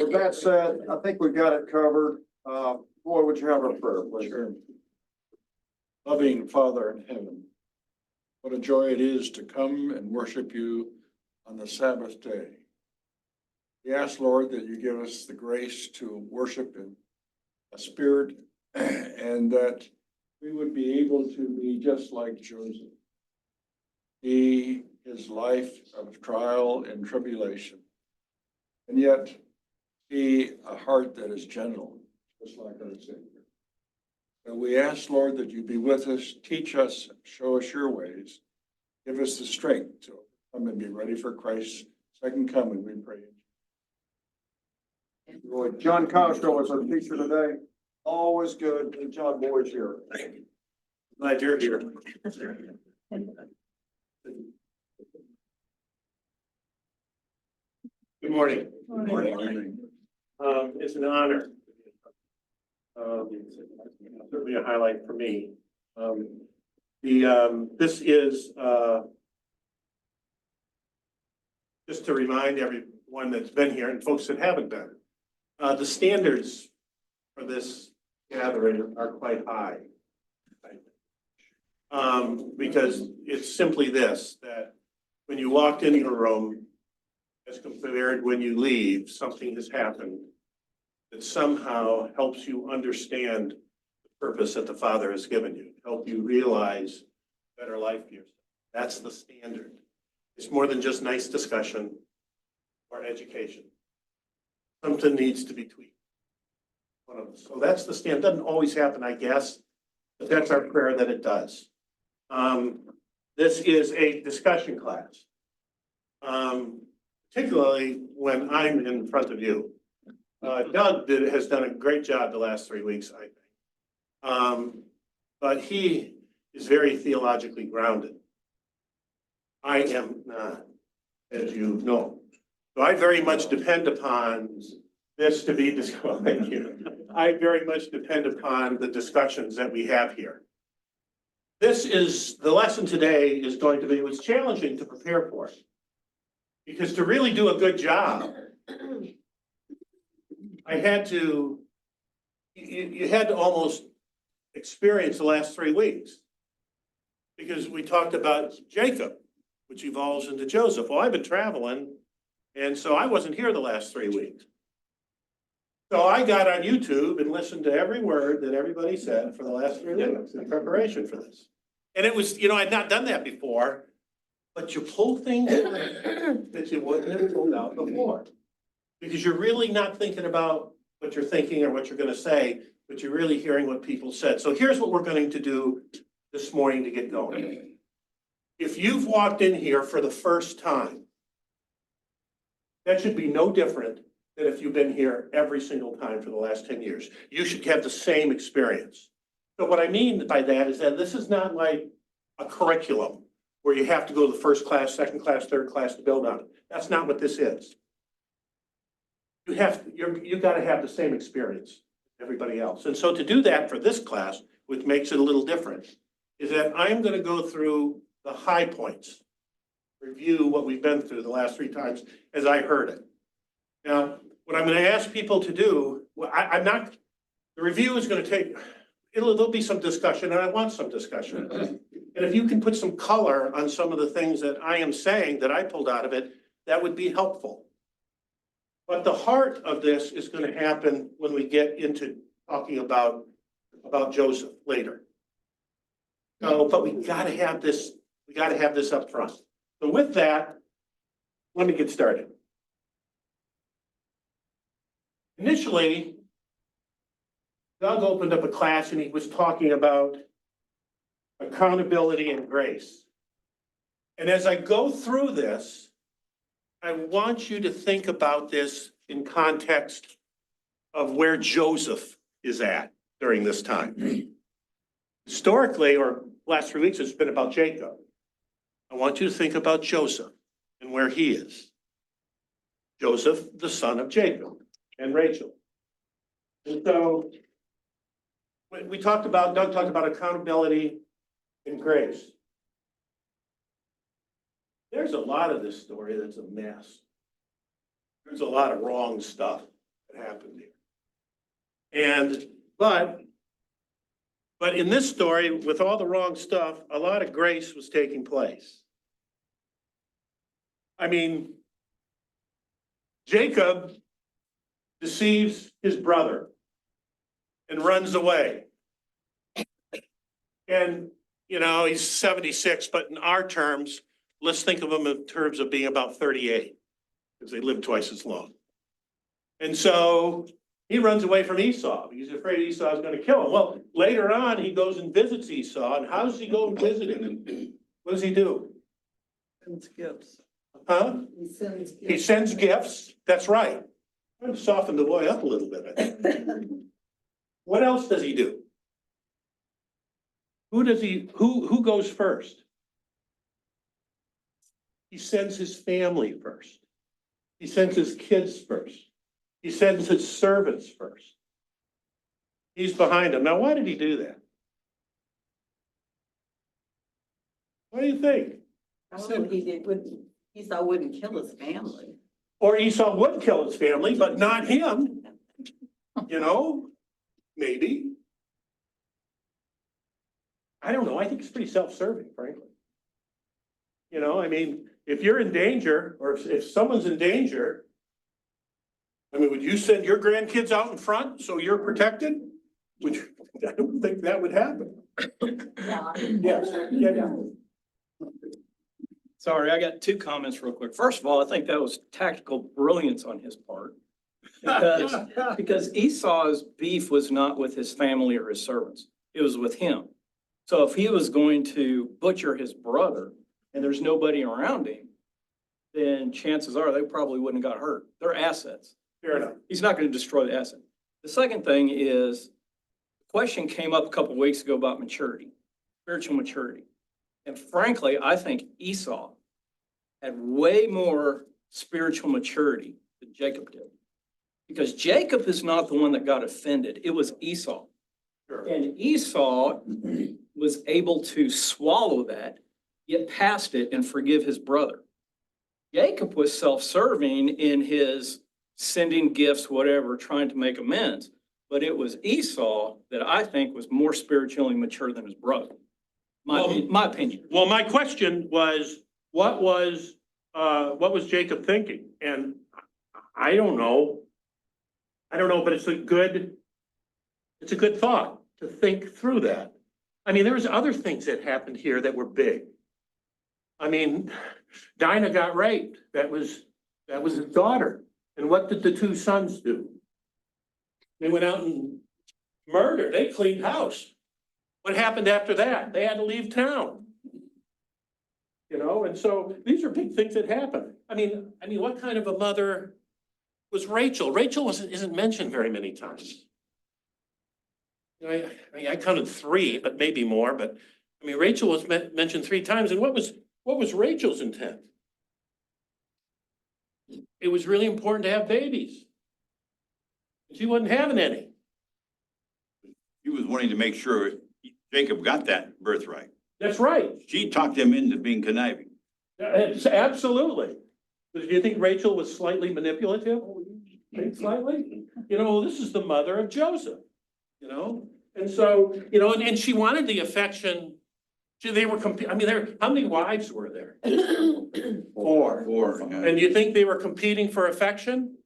with that said, I think we've got it covered. Boy, would you have a prayer, please? Sure. Loving Father in heaven, what a joy it is to come and worship you on the Sabbath day. We ask, Lord, that you give us the grace to worship in a spirit and that we would be able to be just like Joseph. His life of trial and tribulation, and yet be a heart that is gentle, just like our Savior. So we ask, Lord, that you be with us, teach us, show us your ways, give us the strength to come and be ready for Christ's second coming, we pray. Boy, John Cosgrove was our teacher today. Always good. And John Boyd's here. Glad you're here. Good morning. Good morning. It's an honor. Certainly a highlight for me. This is just to remind everyone that's been here and folks that haven't been, the standards for this gathering are quite high. Because it's simply this, that when you walked into a room, as compared when you leave, something has happened that somehow helps you understand the purpose that the Father has given you, help you realize better life for yourself. That's the standard. It's more than just nice discussion or education. Something needs to be tweaked. So that's the standard. Doesn't always happen, I guess, but that's our prayer that it does. This is a discussion class, particularly when I'm in front of you. Doug has done a great job the last 3 weeks, I think. But he is very theologically grounded. I am not, as you know. So I very much depend upon this to be discussed. Thank you. I very much depend upon the discussions that we have here. The lesson today is going to be, it was challenging to prepare for it. Because to really do a good job, you had to almost experience the last 3 weeks. Because we talked about Jacob, which evolves into Joseph. Well, I've been traveling, and so I wasn't here the last 3 weeks. So I got on YouTube and listened to every word that everybody said for the last 3 weeks in preparation for this. And it was, I'd not done that before, but you pull things out that you wouldn't have pulled out before. Because you're really not thinking about what you're thinking or what you're going to say, but you're really hearing what people said. So here's what we're going to do this morning to get going. If you've walked in here for the first time, that should be no different than if you've been here every single time for the last 10 years. You should have the same experience. So what I mean by that is that this is not like a curriculum where you have to go to the first class, second class, third class to build on it. That's not what this is. You got to have the same experience as everybody else. And so to do that for this class, which makes it a little different, is that I'm going to go through the high points, review what we've been through the last 3 times as I heard it. Now, what I'm going to ask people to do, the review is going to take, there'll be some discussion, and I want some discussion. And if you can put some color on some of the things that I am saying that I pulled out of it, that would be helpful. But the heart of this is going to happen when we get into talking about Joseph later. But we got to have this up front. So with that, let me get started. Initially, Doug opened up a class and he was talking about accountability and grace. And as I go through this, I want you to think about this in context of where Joseph is at during this time. Historically, or last 3 weeks, it's been about Jacob. I want you to think about Joseph and where he is. Joseph, the son of Jacob and Rachel. And so Doug talked about accountability and grace. There's a lot of this story that's a mess. There's a lot of wrong stuff happened there. But in this story, with all the wrong stuff, a lot of grace was taking place. I mean, Jacob deceives his brother and runs away. And, you know, he's 76, but in our terms, let's think of him in terms of being about 38, because they live twice as long. And so he runs away from Esau because he's afraid Esau is going to kill him. Well, later on, he goes and visits Esau. And how does he go and visit him? What does he do? Sends gifts. Huh? He sends gifts. He sends gifts. That's right. I'm soften the boy up a little bit, I think. What else does he do? Who goes first? He sends his family first. He sends his kids first. He sends his servants first. He's behind him. Now, why did he do that? What do you think? Esau wouldn't kill his family. Or Esau would kill his family, but not him. You know, maybe. I don't know. I think it's pretty self-serving, frankly. You know, I mean, if you're in danger, or if someone's in danger, I mean, would you send your grandkids out in front so you're protected? I don't think that would happen. Yes, yeah. Sorry, I got two comments real quick. First of all, I think that was tactical brilliance on his part. Because Esau's beef was not with his family or his servants. It was with him. So if he was going to butcher his brother and there's nobody around him, then chances are they probably wouldn't have got hurt. They're assets. Fair enough. He's not going to destroy the asset. The second thing is, the question came up a couple of weeks ago about maturity, spiritual maturity. And frankly, I think Esau had way more spiritual maturity than Jacob did. Because Jacob is not the one that got offended. It was Esau. Sure. And Esau was able to swallow that, get past it, and forgive his brother. Jacob was self-serving in his sending gifts, whatever, trying to make amends. But it was Esau that I think was more spiritually mature than his brother. My opinion. Well, my question was, what was Jacob thinking? And I don't know. But it's a good thought to think through that. I mean, there was other things that happened here that were big. I mean, Dinah got raped. That was his daughter. And what did the two sons do? They went out and murdered. They cleaned house. What happened after that? They had to leave town. You know, and so these are big things that happen. I mean, what kind of a mother was Rachel? Rachel isn't mentioned very many times. You know, I counted 3, but maybe more. But I mean, Rachel was mentioned 3 times. And what was Rachel's intent? It was really important to have babies. She wasn't having any. He was wanting to make sure Jacob got that birthright. That's right. She talked him into being conniving. It's absolutely. Do you think Rachel was slightly manipulative? Slightly? You know, this is the mother of Joseph, you know? And so, you know, and she wanted the affection. They were how many wives were there? 4. 4. And you think they were competing for affection?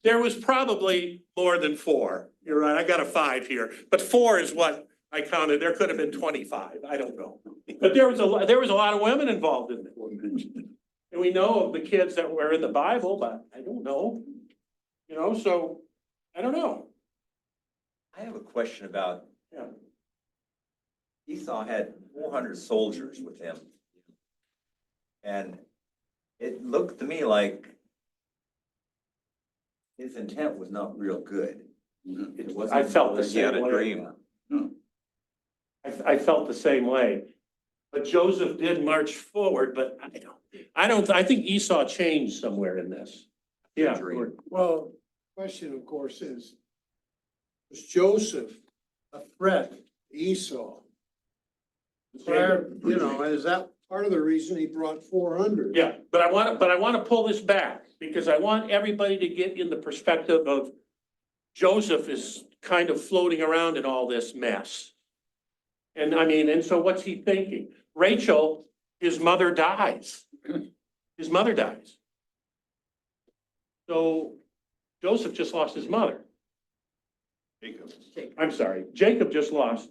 There was probably more than 4. You're right. I got a 5 here, but 4 is what I counted. There could have been 25. I don't know. But there was a lot of women involved in it. And we know of the kids that were in the Bible, but I don't know. You know, so I don't know. I have a question about, Yeah. Esau had 400 soldiers with him. And it looked to me like his intent was not real good. It wasn't I felt the he had same a way. dream. I felt the same way. But Joseph did march forward, but I think Esau changed somewhere in this. Yeah. Well, question of course is, was Joseph a threat to Esau? Prior, you know, is that part of the reason he brought 400. Yeah, but I want to pull this back because I want everybody to get in the perspective of Joseph is kind of floating around in all this mess. And I mean, and so what's he thinking? Rachel, his mother dies. His mother dies. So Joseph just lost his mother. Jacob. I'm sorry, Jacob just lost,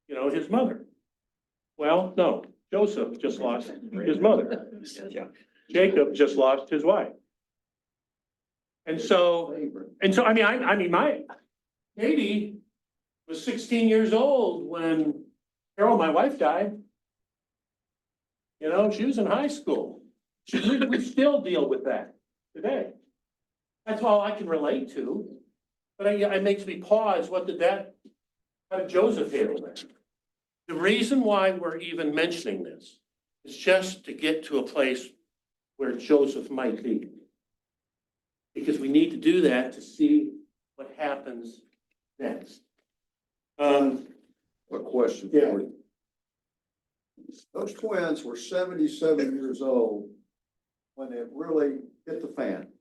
his mother. Well, no, Joseph just lost his mother. Jacob just lost his wife. And so, Katie was 16 years old when Carol, my wife, died. She was in high school. We still deal with that today. That's all I can relate to. But it makes me pause, how did Joseph handle that? The reason why we're even mentioning this is just to get to a place where Joseph might be. Because we need to do that to see what happens next. A question Yeah. for you. Those twins were 77 years old when it really hit the fan.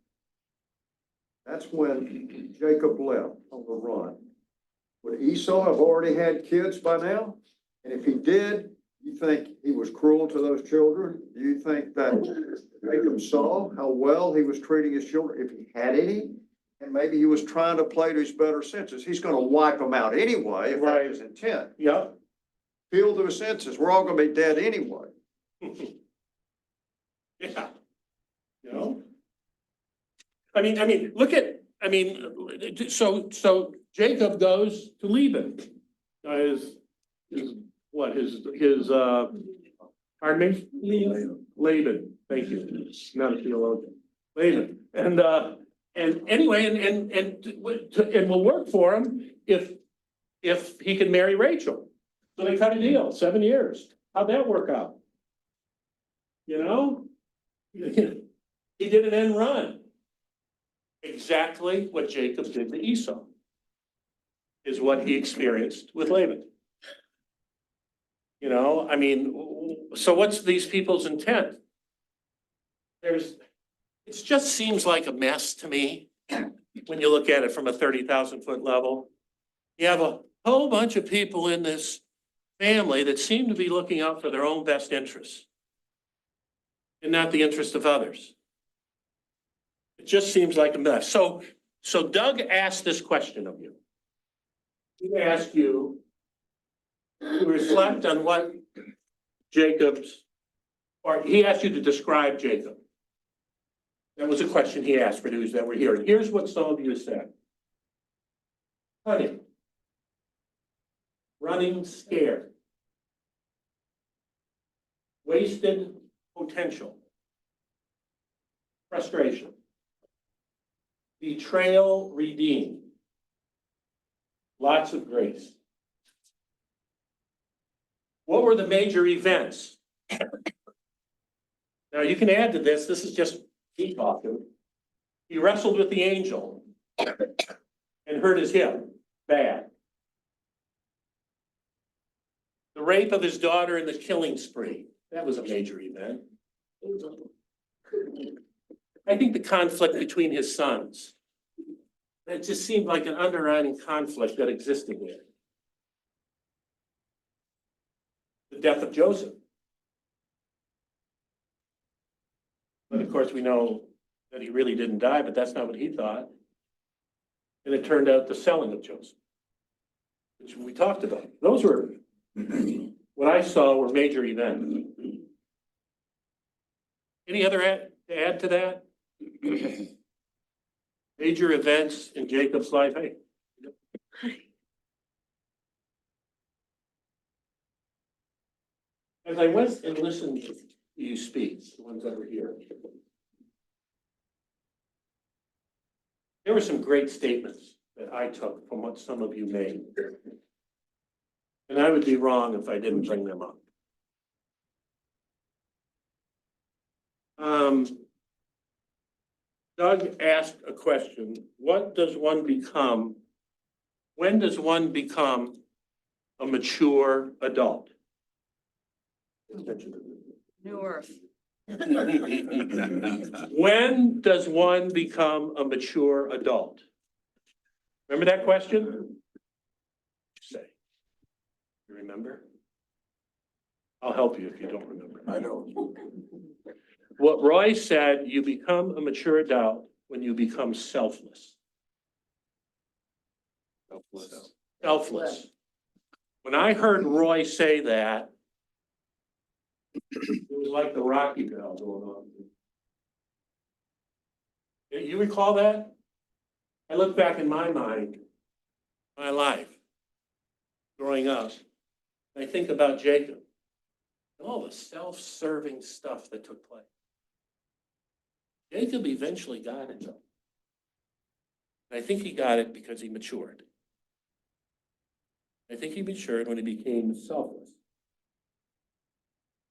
That's when Jacob left on the run. Would Esau have already had kids by now? And if he did, you think he was cruel to those children? Do you think that Jacob saw how well he was treating his children, if he had any? And maybe he was trying to play to his better senses. He's gonna wipe them out anyway, if that's his intent. Yep. Appeal to his senses. We're all gonna be dead anyway. Yeah. So Jacob goes to Laban. Pardon me? Laban, thank you. Not a theologian. Laban. And anyway, and will work for him if he can marry Rachel. So they cut a deal, 7 years. How'd that work out? He did an end run. Exactly what Jacob did to Esau is what he experienced with Laban. So what's these people's intent? It just seems like a mess to me when you look at it from a 30,000 foot level. You have a whole bunch of people in this family that seem to be looking out for their own best interests and not the interest of others. It just seems like a mess. So Doug asked this question of you. He asked you to reflect on what he asked you to describe Jacob. That was a question he asked for those that were here. Here's what some of you said. Cunning. Running scared. Wasted potential. Frustration. Betrayal redeemed. Lots of grace. What were the major events? Now you can add to this. This is just he talking. He wrestled with the angel and hurt his hip bad. The rape of his daughter and the killing spree. That was a major event. I think the conflict between his sons. It just seemed like an underlying conflict that existed there. The death of Joseph. But of course, we know that he really didn't die, but that's not what he thought. And it turned out the selling of Joseph, which we talked about. Those were, what I saw were major events. Any other to add to that? Major events in Jacob's life. Hey. As I went and listened to you speak, the ones that were here, there were some great statements that I took from what some of you made. And I would be wrong if I didn't bring them up. Doug asked a question, when does one become a mature adult? New Earth. When does one become a mature adult? Remember that question? Say. You remember? I'll help you if you don't remember. I don't. What Roy said, you become a mature adult when you become selfless. Selfless. When I heard Roy say that, it was like the Rocky Bell going on. You recall that? I look back in my mind, my life, growing up, and I think about Jacob and all the self-serving stuff that took place. Jacob eventually got it though. And I think he got it because he matured. I think he matured when he became selfless.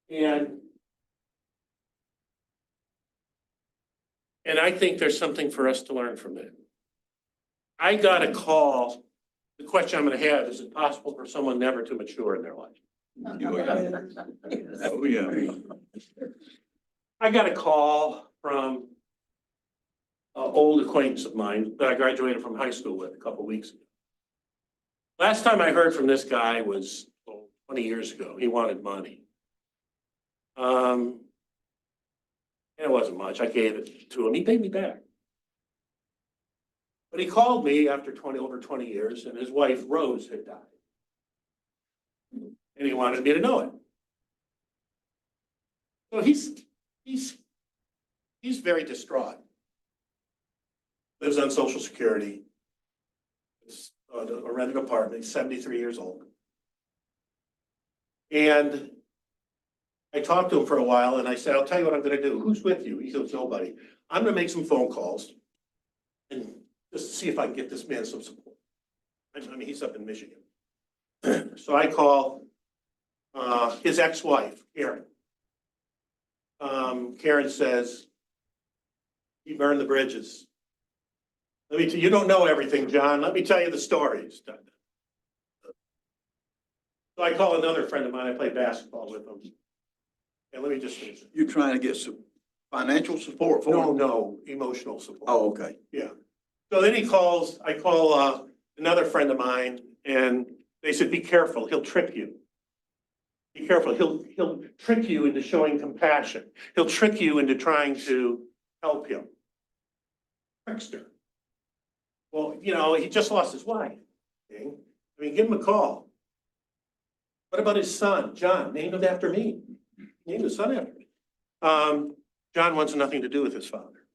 And I think there's something for us to learn from it. I got a call. The question I'm going to have, is it possible for someone never to mature in their life? Oh, yeah. I got a call from an old acquaintance of mine that I graduated from high school with a couple weeks ago. Last time I heard from this guy was 20 years ago. He wanted money. And it wasn't much. I gave it to him. He paid me back. But he called me after over 20 years, and his wife, Rose, had died. And he wanted me to know it. So he's very distraught. Lives on Social Security. It's a rented apartment. He's 73 years old. And I talked to him for a while, and I said, I'll tell you what I'm gonna do. Who's with you? He goes, nobody. I'm gonna make some phone calls and just see if I can get this man some support. I mean, he's up in Michigan. So I call his ex-wife, Karen. Karen says, he burned the bridges. You don't know everything, John. Let me tell you the stories. So I call another friend of mine. I play basketball with him. And let me just finish. You're trying to get some financial support for him? No, emotional support. Oh, okay. Yeah. So then I call another friend of mine, and they said, be careful, he'll trick you. Be careful, he'll trick you into showing compassion. He'll trick you into trying to help him. Trickster. Well, you know, he just lost his wife. Okay? I mean, give him a call. What about his son, John? Named him after me. Named his son after me. John wants nothing to do with his father.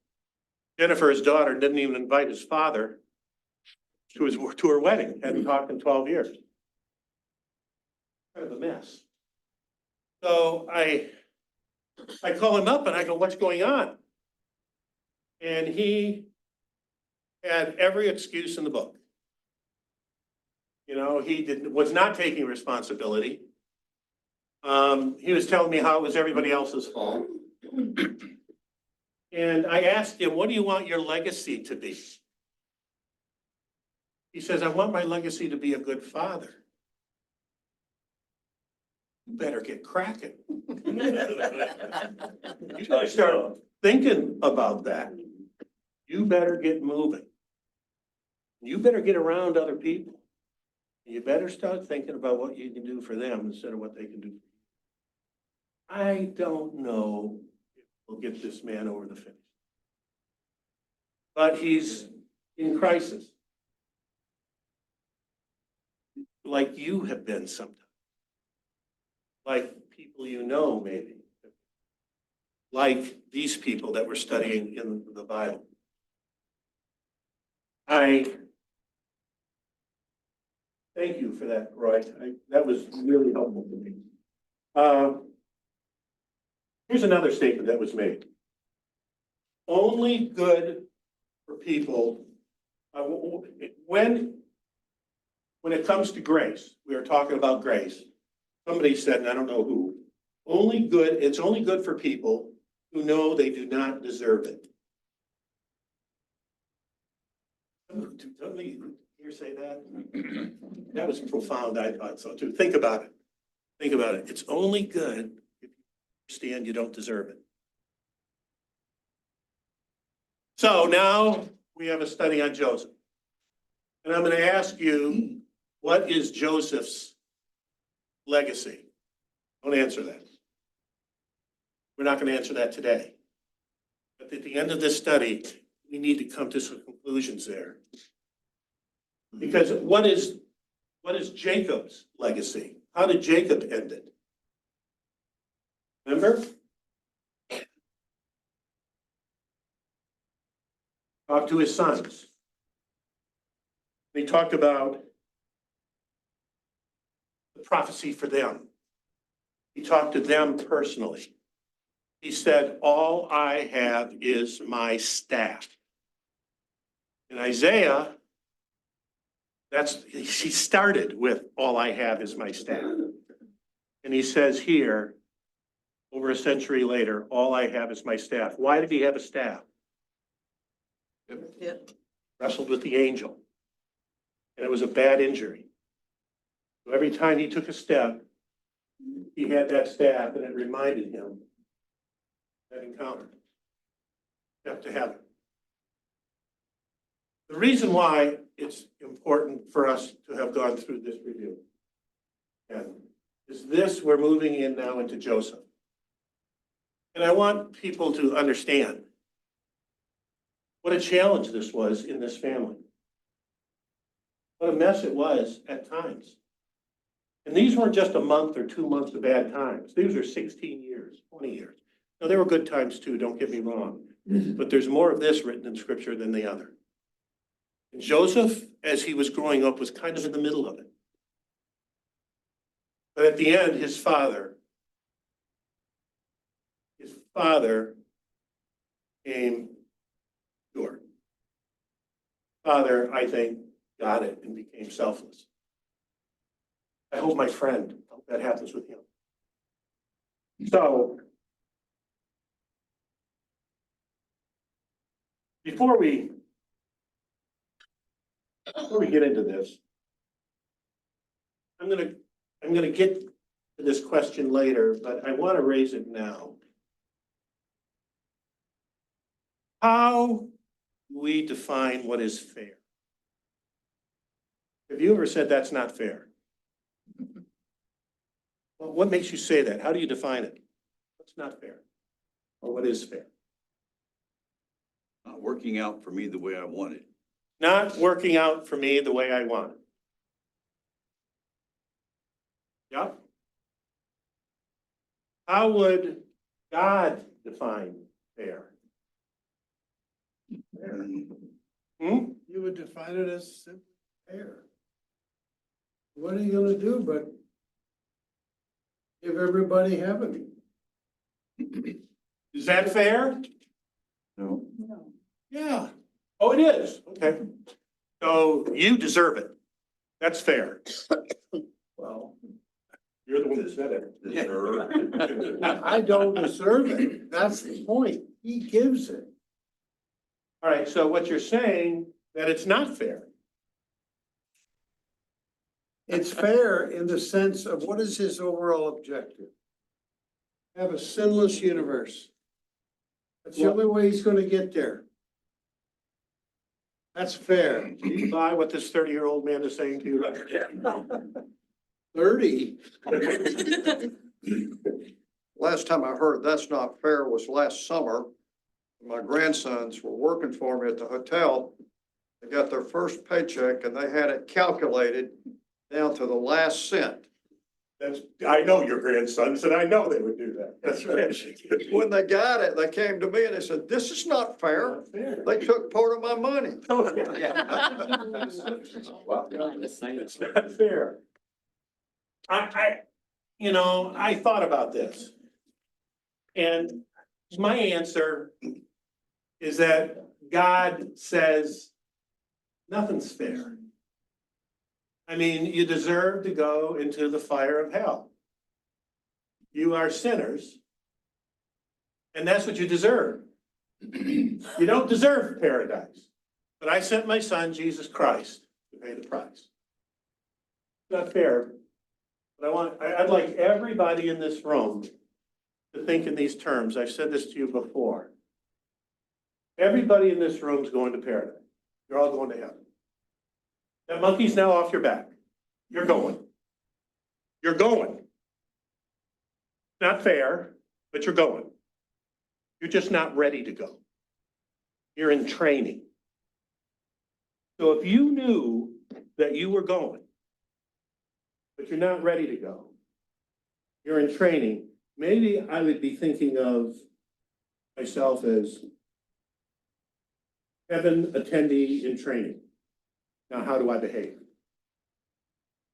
Jennifer, his daughter, didn't even invite his father to her wedding. Hadn't talked in 12 years. Kind of a mess. So I call him up and I go, what's going on? And he had every excuse in the book. You know, he was not taking responsibility. He was telling me how it was everybody else's fault. And I asked him, what do you want your legacy to be? He says, I want my legacy to be a good father. You better get cracking. You better start thinking about that. You better get moving. You better get around other people. You better start thinking about what you can do for them instead of what they can do for you. I don't know if we'll get this man over the finish. But he's in crisis. Like you have been sometimes. Like people you know, maybe. Like these people that we're studying in the Bible. I thank you for that, Roy. That was really helpful to me. Here's another statement that was made. Only good for people, when it comes to grace, we are talking about grace. Somebody said, and I don't know who, it's only good for people who know they do not deserve it. Don't you hear say that? That was profound, I thought so too. Think about it. Think about it. It's only good understand you don't deserve it. So now we have a study on Joseph. And I'm going to ask you, what is Joseph's legacy? Don't answer that. We're not going to answer that today. But at the end of this study, we need to come to some conclusions there. Because what is Jacob's legacy? How did Jacob end it? Remember? Talked to his sons. He talked about the prophecy for them. He talked to them personally. He said, all I have is my staff. In Isaiah, he started with, all I have is my staff. And he says here, over a century later, all I have is my staff. Why did he have a staff? Yeah. Wrestled with the angel. And it was a bad injury. So every time he took a step, he had that staff and it reminded him that encounter. Step to heaven. The reason why it's important for us to have gone through this review is this, we're moving in now into Joseph. And I want people to understand what a challenge this was in this family. What a mess it was at times. And these weren't just a month or 2 months of bad times. These are 16 years, 20 years. Now, there were good times too, don't get me wrong. But there's more of this written in scripture than the other. And Joseph, as he was growing up, was kind of in the middle of it. But at the end, his father came pure. Father, I think, got it and became selfless. I hope my friend, I hope that happens with him. So, before we get into this, I'm gonna get to this question later, but I want to raise it now. How do we define what is fair? Have you ever said that's not fair? Well, what makes you say that? How do you define it? What's not fair? Or what is fair? Not working out for me the way I wanted. Not working out for me the way I want it. Yep. How would God define fair? Hmm? You would define it as simple fair. What are you gonna do but give everybody heaven? Is that fair? No. No. Yeah. Oh, it is. Okay. So you deserve it. That's fair. Well, You're the one that said it. I don't deserve it. That's the point. He gives it. All right, so what you're saying, that it's not fair. It's fair in the sense of what is his overall objective? Have a sinless universe. That's the only way he's gonna get there. That's fair. Do you buy what this 30-year-old man is saying to you? 30. Last time I heard that's not fair was last summer. My grandsons were working for me at the hotel. They got their first paycheck and they had it calculated down to the last cent. I know your grandsons, and I know they would do that. That's right. When they got it, they came to me and they said, this is not fair. They took part of my money. It's not fair. I thought about this. And my answer is that God says nothing's fair. I mean, you deserve to go into the fire of hell. You are sinners, and that's what you deserve. You don't deserve paradise, but I sent my son, Jesus Christ, to pay the price. It's not fair, but I'd like everybody in this room to think in these terms. I've said this to you before. Everybody in this room is going to paradise. You're all going to heaven. That monkey's now off your back. You're going. You're going. Not fair, but you're going. You're just not ready to go. You're in training. So if you knew that you were going, but you're not ready to go, you're in training, maybe I would be thinking of myself as heaven attendee in training. Now, how do I behave?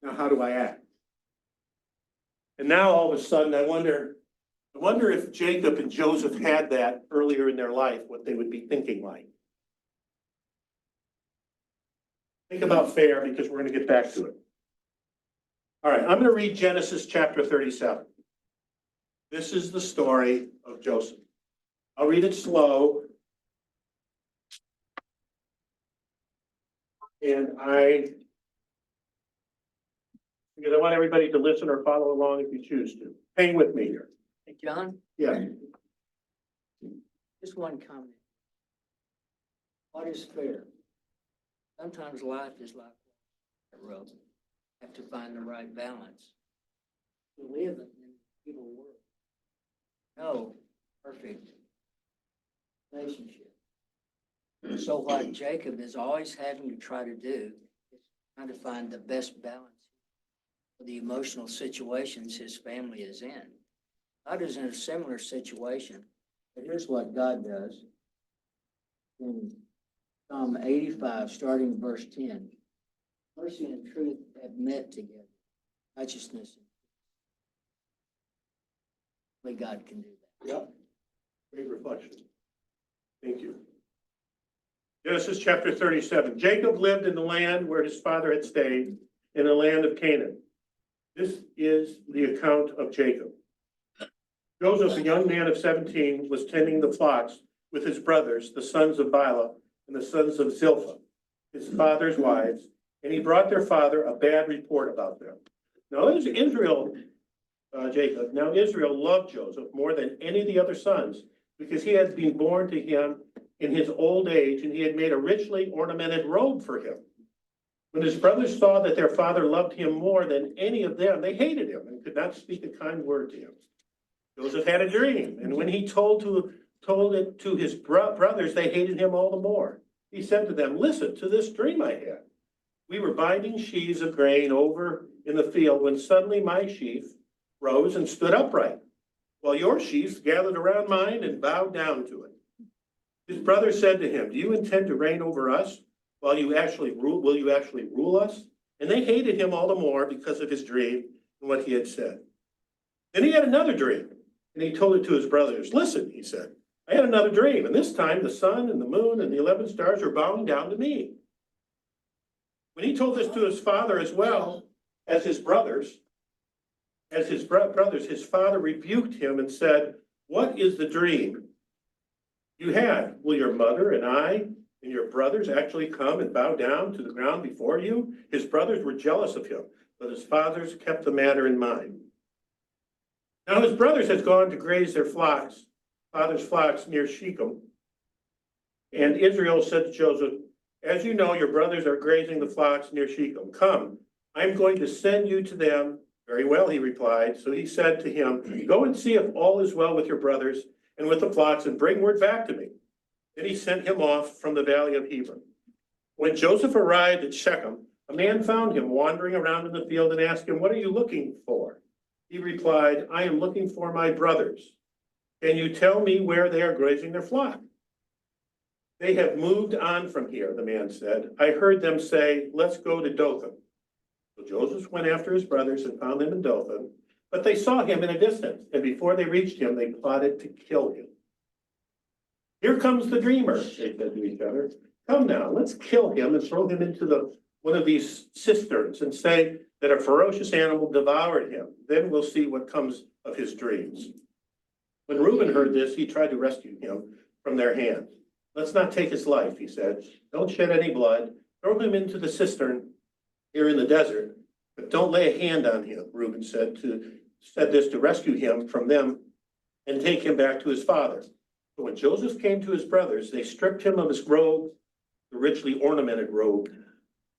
Now, how do I act? And now all of a sudden, I wonder if Jacob and Joseph had that earlier in their life, what they would be thinking like. Think about fair, because we're going to get back to it. All right, I'm going to read Genesis chapter 37. This is the story of Joseph. I'll read it slow. And because I want everybody to listen or follow along if you choose to. Hang with me here. Hey, John, Yeah. just one comment. What is fair? Sometimes life is like a road. Have to find the right balance. To live in an evil world. No perfect relationship. So what Jacob is always having to try to do is trying to find the best balance for the emotional situations his family is in. God is in a similar situation, but here's what God does. In Psalm 85, starting verse 10, mercy and truth have met together, righteousness. Only God can do that. Yep. Great reflection. Thank you. Genesis chapter 37. Jacob lived in the land where his father had stayed, in the land of Canaan. This is the account of Jacob. Joseph, a young man of 17, was tending the flocks with his brothers, the sons of Bilhah and the sons of Zilpah, his father's wives, and he brought their father a bad report about them. Now Israel loved Joseph more than any of the other sons, because he had been born to him in his old age, and he had made a richly ornamented robe for him. When his brothers saw that their father loved him more than any of them, they hated him and could not speak a kind word to him. Joseph had a dream, and when he told it to his brothers, they hated him all the more. He said to them, "Listen to this dream I had. We were binding sheaves of grain over in the field when suddenly my sheaf rose and stood upright, while your sheaves gathered around mine and bowed down to it." His brothers said to him, "Do you intend to reign over us? Will you actually rule us?" And they hated him all the more because of his dream and what he had said. Then he had another dream, and he told it to his brothers. "Listen," he said, "I had another dream, and this time the sun and the moon and the 11 stars are bowing down to me." When he told this to his father as well as his brothers, his father rebuked him and said, "What is the dream you had? Will your mother and I and your brothers actually come and bow down to the ground before you?" His brothers were jealous of him, but his fathers kept the matter in mind. Now his brothers had gone to graze their father's flocks near Shechem. And Israel said to Joseph, "As you know, your brothers are grazing the flocks near Shechem. Come, I'm going to send you to them." "Very well," he replied. So he said to him, "Go and see if all is well with your brothers and with the flocks, and bring word back to me." Then he sent him off from the valley of Hebron. When Joseph arrived at Shechem, a man found him wandering around in the field and asked him, "What are you looking for?" He replied, "I am looking for my brothers. Can you tell me where they are grazing their flock?" "They have moved on from here," the man said. "I heard them say, 'Let's go to Dothan.'" So Joseph went after his brothers and found them in Dothan, but they saw him in a distance, and before they reached him, they plotted to kill him. "Here comes the dreamer," they said to each other. "Come now, let's kill him and throw him into one of these cisterns and say that a ferocious animal devoured him. Then we'll see what comes of his dreams." When Reuben heard this, he tried to rescue him from their hands. "Let's not take his life," he said. "Don't shed any blood. Throw him into the cistern here in the desert, but don't lay a hand on him." Reuben said this to rescue him from them and take him back to his father. So when Joseph came to his brothers, they stripped him of his robe, the richly ornamented robe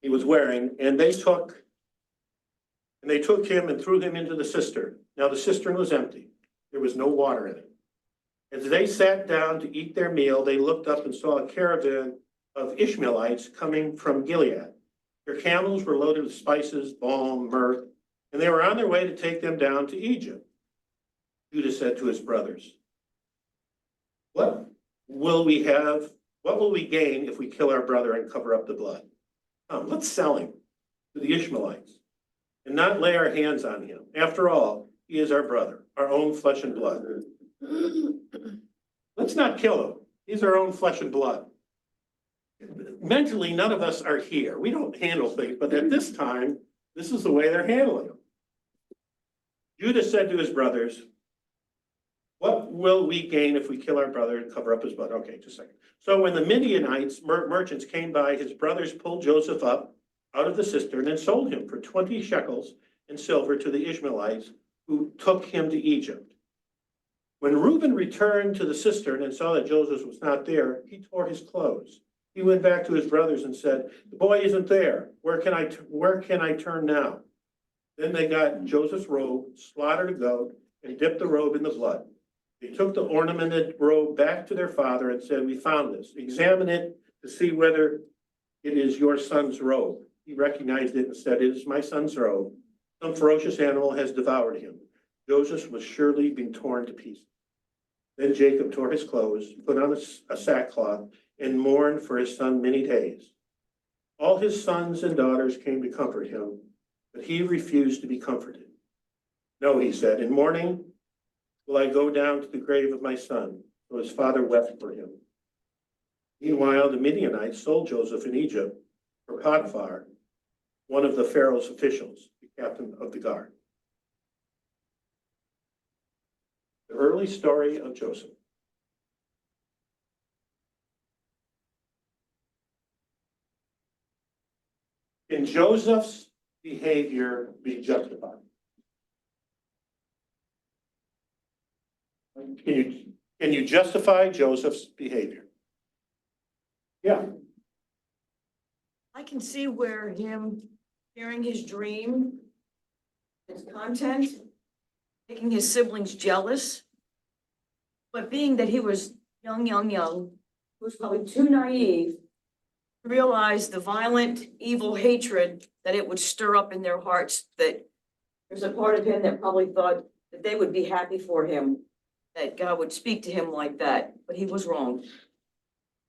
he was wearing, and they took him and threw him into the cistern. Now the cistern was empty. There was no water in it. As they sat down to eat their meal, they looked up and saw a caravan of Ishmaelites coming from Gilead. Their camels were loaded with spices, balm, myrrh, and they were on their way to take them down to Egypt. Judah said to his brothers, what will we gain if we kill our brother and cover up the blood? Come, let's sell him to the Ishmaelites and not lay our hands on him. After all, he is our brother, our own flesh and blood. Let's not kill him. He's our own flesh and blood. Mentally, none of us are here. We don't handle things, but at this time, this is the way they're handling them. Judah said to his brothers, what will we gain if we kill our brother and cover up his blood? Okay, just a second. So when the Midianites, merchants came by, his brothers pulled Joseph up out of the cistern and sold him for 20 shekels in silver to the Ishmaelites who took him to Egypt. When Reuben returned to the cistern and saw that Joseph was not there, he tore his clothes. He went back to his brothers and said, the boy isn't there. Where can I turn now? Then they got Joseph's robe, slaughtered a goat, and dipped the robe in the blood. They took the ornamented robe back to their father and said, we found this. Examine it to see whether it is your son's robe. He recognized it and said, it is my son's robe. Some ferocious animal has devoured him. Joseph was surely being torn to pieces. Then Jacob tore his clothes, put on a sackcloth, and mourned for his son many days. All his sons and daughters came to comfort him, but he refused to be comforted. No, he said, in mourning will I go down to the grave of my son. So his father wept for him. Meanwhile, the Midianites sold Joseph in Egypt for Potiphar, one of the Pharaoh's officials, the captain of the guard. The early story of Joseph. Can Joseph's behavior be justified? Can you justify Joseph's behavior? Yeah. I can see where him sharing his dream, his content, making his siblings jealous. But being that he was young, he was probably too naive to realize the violent, evil hatred that it would stir up in their hearts, that there's a part of him that probably thought that they would be happy for him, that God would speak to him like that, but he was wrong.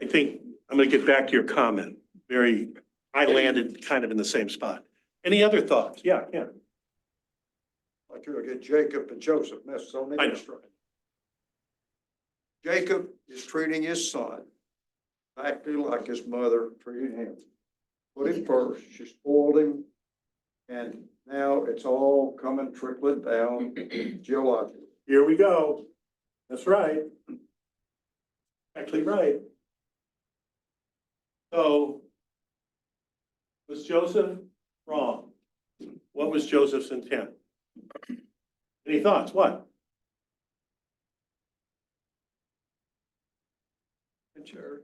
I think I'm going to get back to your comment. I landed kind of in the same spot. Any other thoughts? Yeah. Like you look at Jacob and Joseph, that's so I know. many. Jacob is treating his son exactly like his mother treated him. Put him first, she spoiled him, and now it's all coming trickling down geologically. Here we go. That's right. Actually, right. So, was Joseph wrong? What was Joseph's intent? Any thoughts? What?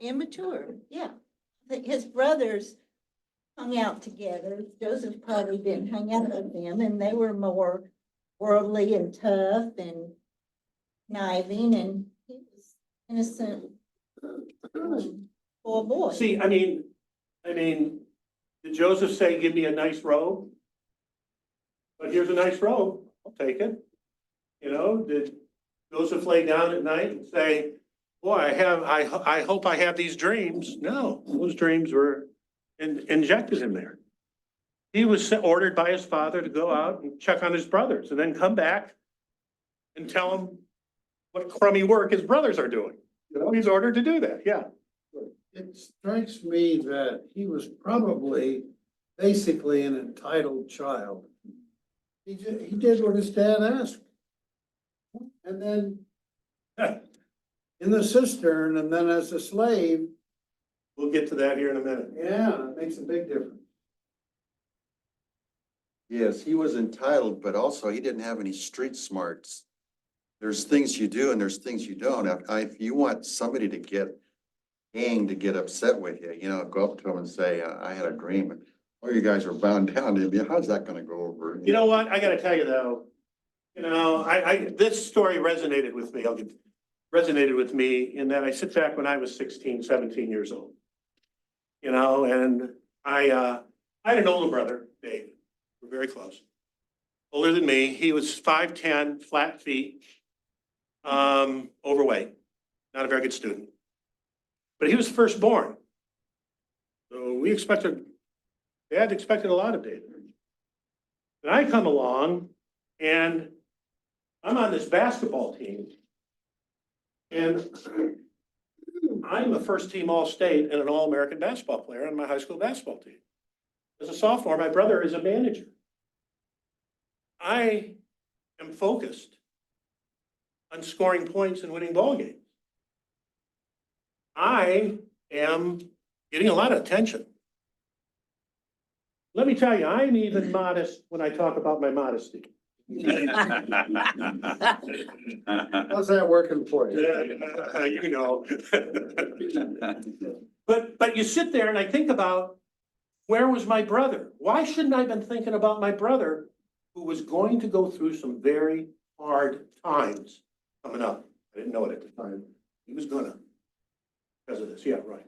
Immature, yeah. His brothers hung out together. Joseph probably didn't hang out with them, and they were more worldly and tough and conniving, and he was innocent, poor boy. See, I mean, did Joseph say, give me a nice robe? But here's a nice robe, I'll take it. You know, did Joseph lay down at night and say, boy, I hope I have these dreams? No, those dreams were injected in there. He was ordered by his father to go out and check on his brothers and then come back and tell them what crummy work his brothers are doing. You know, he's ordered to do that, yeah. It strikes me that he was probably basically an entitled child. He did what his dad asked. And then in the cistern, and then as a slave. We'll get to that here in a minute. Yeah, it makes a big difference. Yes, he was entitled, but also he didn't have any street smarts. there's things you do and there's things you don't. If you want somebody to get upset with you, you know, go up to them and say, I had a dream. And, oh, you guys are bound down to me. How's that gonna go over? You know what? I gotta tell you though, you know, this story resonated with me. Resonated with me in that I sit back when I was 16, 17 years old. You know, and I had an older brother, Dave. We're very close. Older than me. He was 5'10", flat feet, overweight, not a very good student. But he was firstborn. So Dad expected a lot of David. And I come along and I'm on this basketball team. And I'm a first team All-State and an All-American basketball player on my high school basketball team. As a sophomore, my brother is a manager. I am focused on scoring points and winning ball games. I am getting a lot of attention. Let me tell you, I'm even modest when I talk about my modesty. How's that working for you? You know. But you sit there and I think about, where was my brother? Why shouldn't I have been thinking about my brother who was going to go through some very hard times coming up? I didn't know it at the time. He was gonna, because of this. Yeah, right.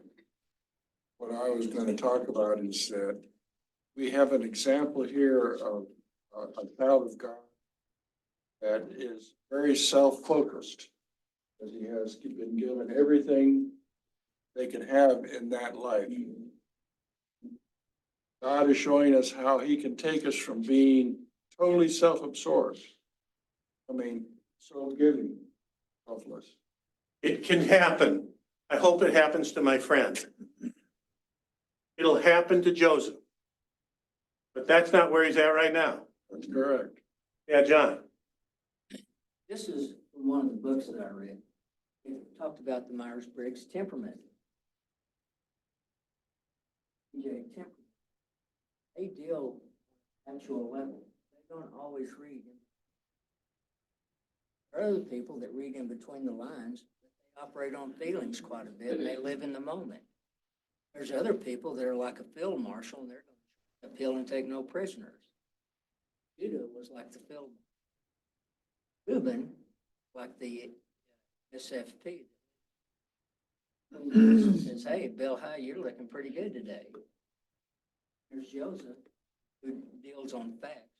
What I was gonna talk about is that we have an example here of a child of God that is very self-focused, that he has been given everything they can have in that life. God is showing us how he can take us from being totally self-absorbed. I mean, so giving, selfless. It can happen. I hope it happens to my friend. It'll happen to Joseph. But that's not where he's at right now. That's correct. Yeah, John. This is from one of the books that I read. It talked about the Myers-Briggs temperament. Temperament. They deal at actual level. They don't always read. There are other people that read in between the lines. They operate on feelings quite a bit and they live in the moment. There's other people that are like a field marshal and they're going to appeal and take no prisoners. Judah was like the field marshal. Reuben, like the SFP. Says, hey, Bill, hi, you're looking pretty good today. There's Joseph, who deals on facts.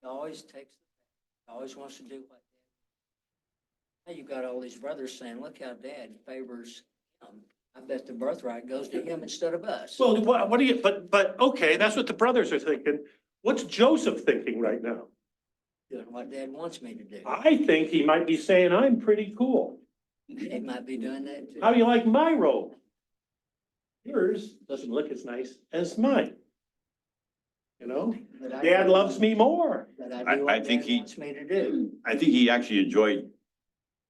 He always takes the facts. He always wants to do what Dad. Now you've got all these brothers saying, look how Dad favors him. I bet the birthright goes to him instead of us. Well, what do you, but okay, that's what the brothers are thinking. What's Joseph thinking right now? Doing what Dad wants me to do. I think he might be saying, I'm pretty cool. He might be doing that too. How do you like my robe? Yours doesn't look as nice as mine. You know, But I Dad do loves what- me more. But I I do what think Dad he- wants me to do. I think he actually enjoyed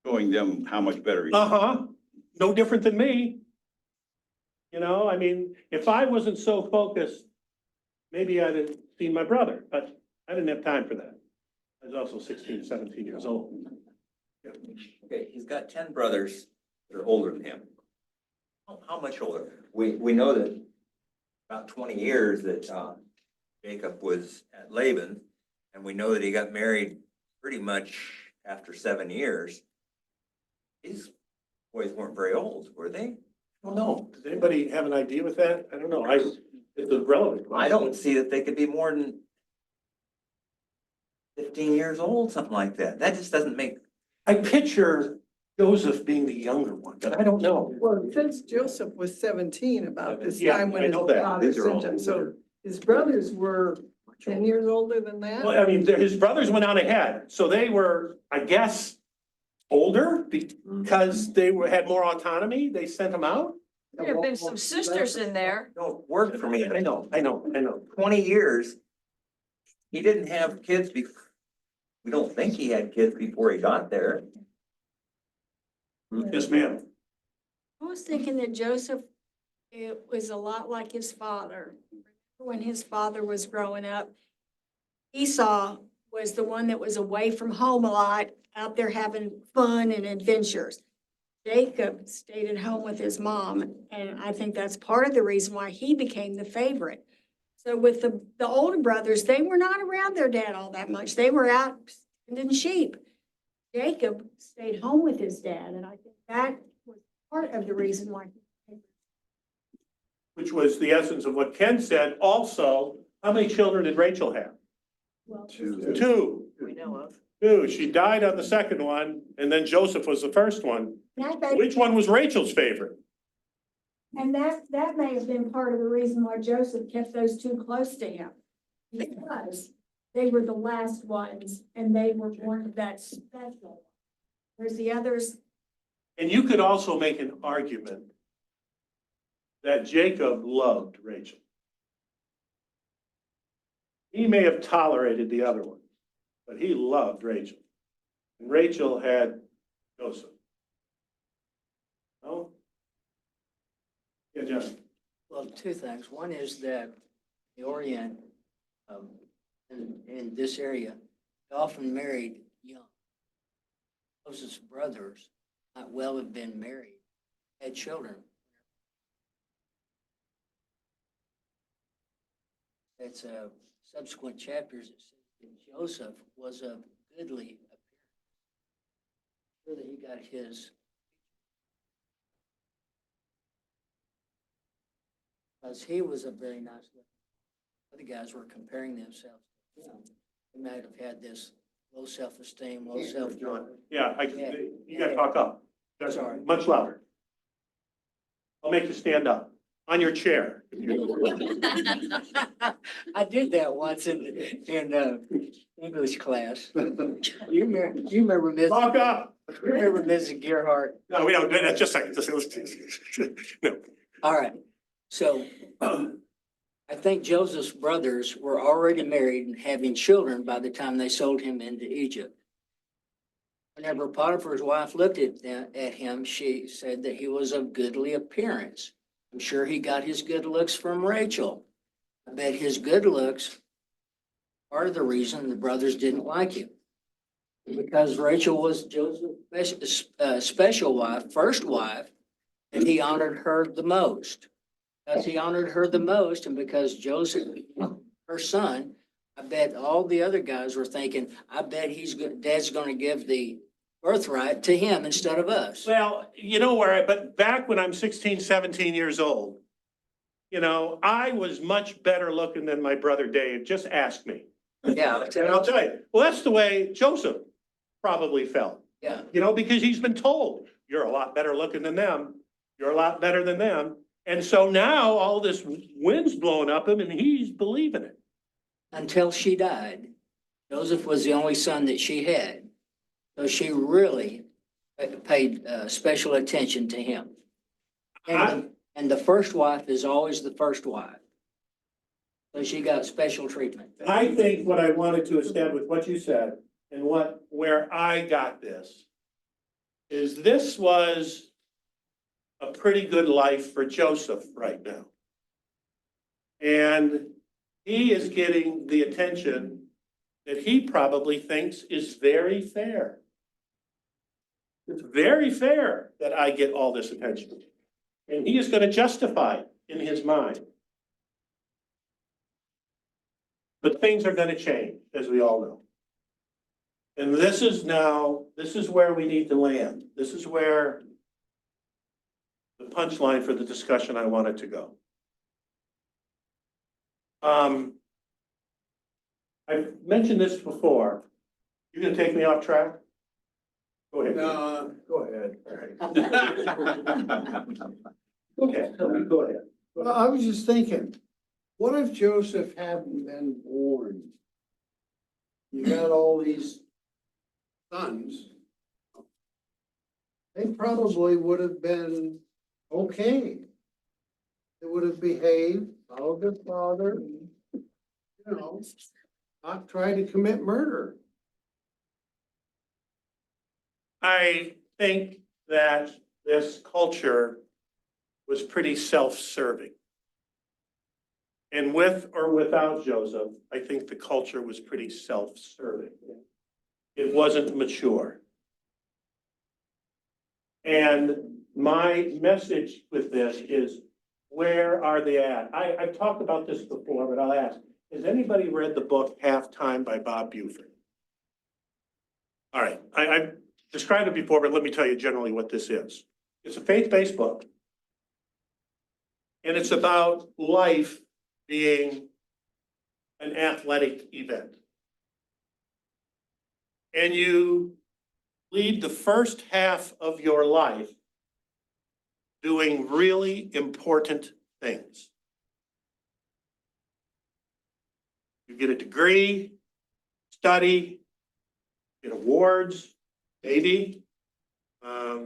showing them how much better he is. Uh-huh, no different than me. You know, I mean, if I wasn't so focused, maybe I'd have seen my brother, but I didn't have time for that. I was also 16, 17 years old. Yeah. Okay, he's got 10 brothers that are older than him. How much older? We know that about 20 years that Jacob was at Laban, and we know that he got married pretty much after 7 years. These boys weren't very old, were they? Well, no, does anybody have an idea with that? I don't know, it's a relevant question. I don't see that they could be more than 15 years old, something like that. That just doesn't make, I picture Joseph being the younger one, but I don't know. Well, since Joseph was 17 about this Yeah, time when I his know that. father These are all sent him, so older. his brothers were 10 years older than that? Well, I mean, his brothers went on ahead, so they were, I guess, older because had more autonomy, they sent them out? There have been some sisters in there. don't work for me. I know. 20 years, he didn't have kids we don't think he had kids before he got there. Yes, ma'am. I was thinking that Joseph, it was a lot like his father. When his father was growing up, Esau was the one that was away from home a lot, out there having fun and adventures. Jacob stayed at home with his mom, and I think that's part of the reason why he became the favorite. So with the older brothers, they were not around their dad all that much. They were out tending sheep. Jacob stayed home with his dad, and I think that was part of the reason why. Which was the essence of what Ken said. Also, how many children did Rachel have? Well, Two. We know of. Two. She died on the second one, and then Joseph was the first one. Which one was Rachel's favorite? And that may have been part of the reason why Joseph kept those two close to him. Because they were the last ones and they were born that special. Whereas the others, And you could also make an argument that Jacob loved Rachel. He may have tolerated the other one, but he loved Rachel. And Rachel had Joseph. No? Yeah, John. Well, two things. One is that the Orient, in this area, they often married young. Joseph's brothers might well have been married, had children. It's subsequent chapters, it says that Joseph was of goodly appearance. Sure that he got his. Because he was a very nice looking. Other guys were comparing themselves to him. They might have had this low self-esteem, low self-worth. Yeah, you gotta talk up. Sorry. Much louder. I'll make you stand up on your chair. I did that once in English class. You remember Miss, Talk up. you remember Mrs. Gerhart? No, we don't, that's just like, no. All right, so I think Joseph's brothers were already married and having children by the time they sold him into Egypt. Whenever Potiphar's wife looked at him, she said that he was of goodly appearance. I'm sure he got his good looks from Rachel. I bet his good looks part of the reason the brothers didn't like him. Because Rachel was Joseph's special wife, first wife, and he honored her the most. Because he honored her the most, and because Joseph, her son, I bet all the other guys were thinking, I bet Dad's gonna give the birthright to him instead of us. Well, you know where, but back when I'm 16, 17 years old, you know, I was much better looking than my brother Dave. Just ask me. Yeah, And I'll tell you, well, that's the way Joseph probably felt, yeah. you know, because he's been told, you're a lot better looking than them. You're a lot better than them. And so now all this wind's blowing up him and he's believing it. Until she died. Joseph was the only son that she had. So she really paid special attention to him. And the first wife is always the first wife. So she got special treatment. I think what I wanted to establish, what you said, and where I got this, is this was a pretty good life for Joseph right now. And he is getting the attention that he probably thinks is very fair. It's very fair that I get all this attention. And he is going to justify it in his mind. But things are going to change, as we all know. And this is where we need to land. This is where the punchline for the discussion I wanted to go. I've mentioned this before. You're gonna take me off track? Go ahead. No, go ahead. Okay, go ahead. Well, I was just thinking, what if Joseph hadn't been born? You got all these sons. They probably would have been okay. They would have behaved, followed their father, you know, not try to commit murder. I think that this culture was pretty self-serving. And with or without Joseph, I think the culture was pretty self-serving. It wasn't mature. And my message with this is, where are they at? I've talked about this before, but I'll ask, has anybody read the book Halftime by Bob Buford? All right, I've described it before, but let me tell you generally what this is. It's a faith-based book. And it's about life being an athletic event. And you lead the first half of your life doing really important things. You get a degree, study, get awards, maybe.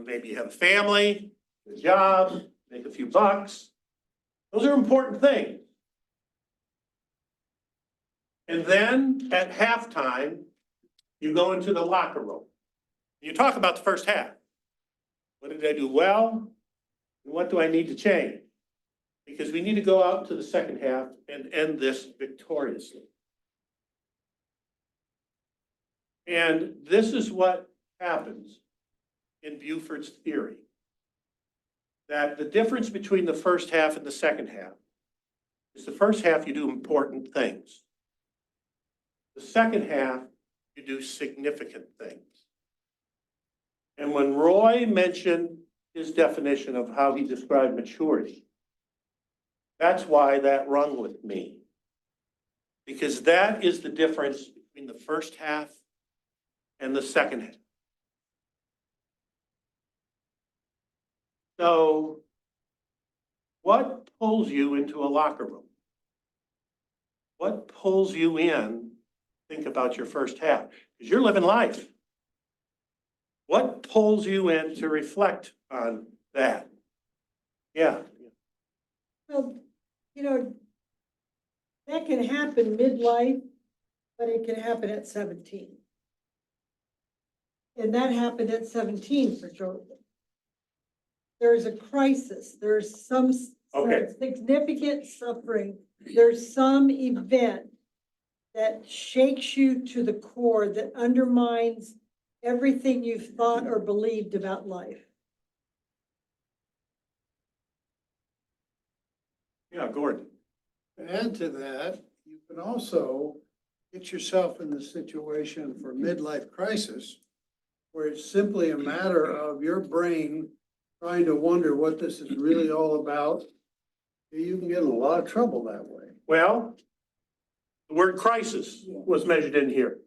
Maybe you have a family, a job, make a few bucks. Those are important things. And then at halftime, you go into the locker room. You talk about the first half. What did I do well? And what do I need to change? Because we need to go out to the second half and end this victoriously. And this is what happens in Buford's theory. That the difference between the first half and the second half is the first half you do important things. The second half, you do significant things. And when Roy mentioned his definition of how he described maturity, that's why that rung with me. Because that is the difference between the first half and the second half. So, what pulls you into a locker room? What pulls you in? Think about your first half, because you're living life. What pulls you in to reflect on that? Yeah. Well, you know, that can happen midlife, but it can happen at 17. And that happened at 17 for Joseph. There's a crisis, there's some Okay. significant suffering, there's some event that shakes you to the core, that undermines everything you've thought or believed about life. Yeah, Gordon. To add to that, you can also get yourself in the situation for midlife crisis, where it's simply a matter of your brain trying to wonder what this is really all about. You can get in a lot of trouble that way. Well, the word crisis was measured in here.